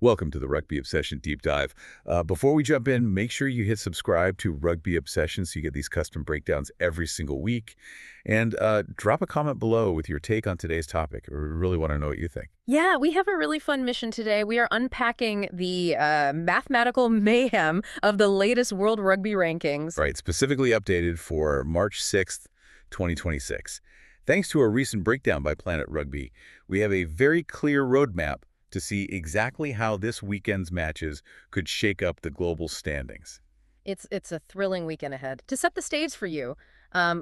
Welcome to the Rugby Obsession Deep Dive. Before we jump in, make sure you hit subscribe to Rugby Obsession so you get these custom breakdowns every single week. And drop a comment below with your take on today's topic. We really want to know what you think. Yeah, we have a really fun mission today. We are unpacking the mathematical mayhem of the latest World Rugby rankings. Right, specifically updated for March 6th, 2026. Thanks to a recent breakdown by Planet Rugby, we have a very clear roadmap to see exactly how this weekend's matches could shake up the global standings. It's a thrilling weekend ahead. To set the stage for you,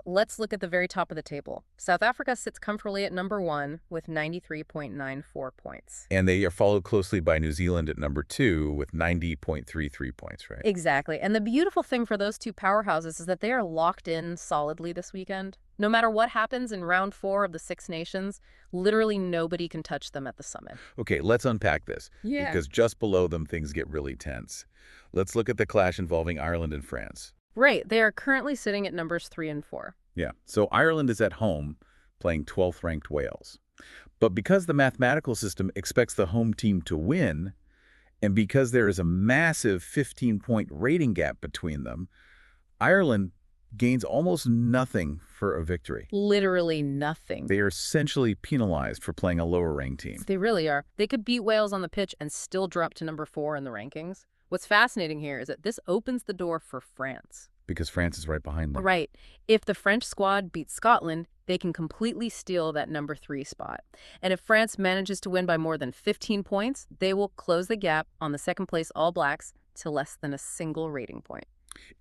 let's look at the very top of the table. South Africa sits comfortably at number 1 with 93.94 points. And they are followed closely by New Zealand at number 2 with 90.33 points, right? Exactly. And the beautiful thing for those two powerhouses is that they are locked in solidly this weekend. No matter what happens in round 4 of the Six Nations, literally nobody can touch them at the summit. Okay, let's unpack this. Yeah. Because just below them, things get really tense. Let's look at the clash involving Ireland and France. Right. They are currently sitting at numbers 3 and 4. Yeah, so Ireland is at home playing 12th-ranked Wales. But because the mathematical system expects the home team to win, and because there is a massive 15-point rating gap between them, Ireland gains almost nothing for a victory. Literally nothing. They are essentially penalized for playing a lower-ranked team. They really are. They could beat Wales on the pitch and still drop to number 4 in the rankings. What's fascinating here is that this opens the door for France. Because France is right behind them. Right. If the French squad beats Scotland, they can completely steal that number 3 spot. And if France manages to win by more than 15 points, they will close the gap on the second-place All Blacks to less than a single rating point.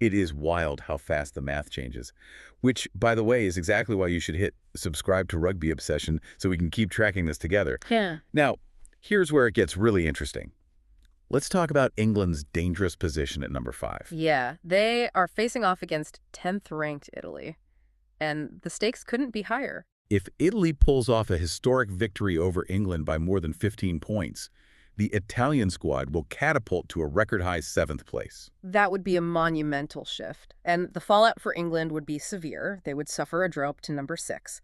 It is wild how fast the math changes, which, by the way, is exactly why you should hit subscribe to Rugby Obsession so we can keep tracking this together. Yeah. Now, here's where it gets really interesting. Let's talk about England's dangerous position at number 5. Yeah, they are facing off against 10th-ranked Italy, and the stakes couldn't be higher. If Italy pulls off a historic victory over England by more than 15 points, the Italian squad will catapult to a record-high 7th place. That would be a monumental shift, and the fallout for England would be severe. They would suffer a drop to number 6.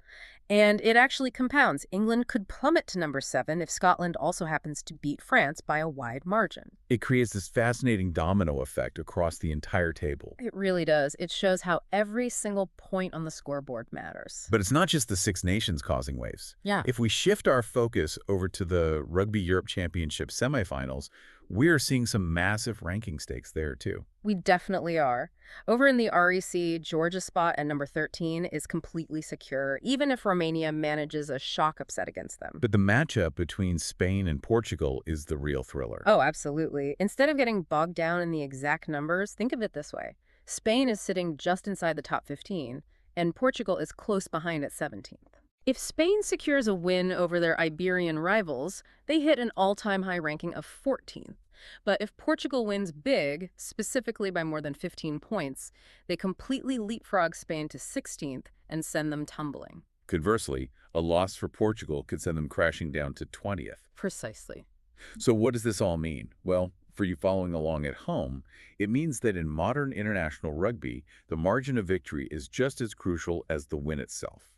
And it actually compounds. England could plummet to number 7 if Scotland also happens to beat France by a wide margin. It creates this fascinating domino effect across the entire table. It really does. It shows how every single point on the scoreboard matters. But it's not just the Six Nations causing waves. Yeah. If we shift our focus over to the Rugby Europe Championship semifinals, we're seeing some massive ranking stakes there too. We definitely are. Over in the REC, Georgia's spot at number 13 is completely secure, even if Romania manages a shock upset against them. But the matchup between Spain and Portugal is the real thriller. Oh, absolutely. Instead of getting bogged down in the exact numbers, think of it this way. Spain is sitting just inside the top 15, and Portugal is close behind at 17th. If Spain secures a win over their Iberian rivals, they hit an all-time high ranking of 14th. But if Portugal wins big, specifically by more than 15 points, they completely leapfrog Spain to 16th and send them tumbling. Conversely, a loss for Portugal could send them crashing down to 20th. Precisely. So what does this all mean? Well, for you following along at home, it means that in modern international rugby, the margin of victory is just as crucial as the win itself.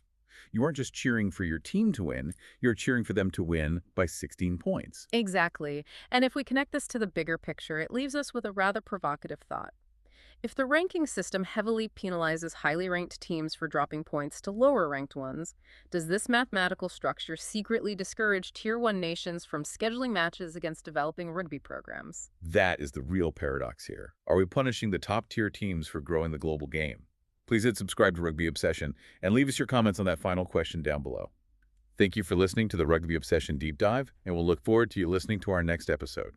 You aren't just cheering for your team to win, you're cheering for them to win by 16 points. Exactly. And if we connect this to the bigger picture, it leaves us with a rather provocative thought. If the ranking system heavily penalizes highly ranked teams for dropping points to lower ranked ones, does this mathematical structure secretly discourage Tier 1 nations from scheduling matches against developing rugby programs? That is the real paradox here. Are we punishing the top-tier teams for growing the global game? Please hit subscribe to Rugby Obsession and leave us your comments on that final question down below. Thank you for listening to the Rugby Obsession Deep Dive, and we'll look forward to you listening to our next episode.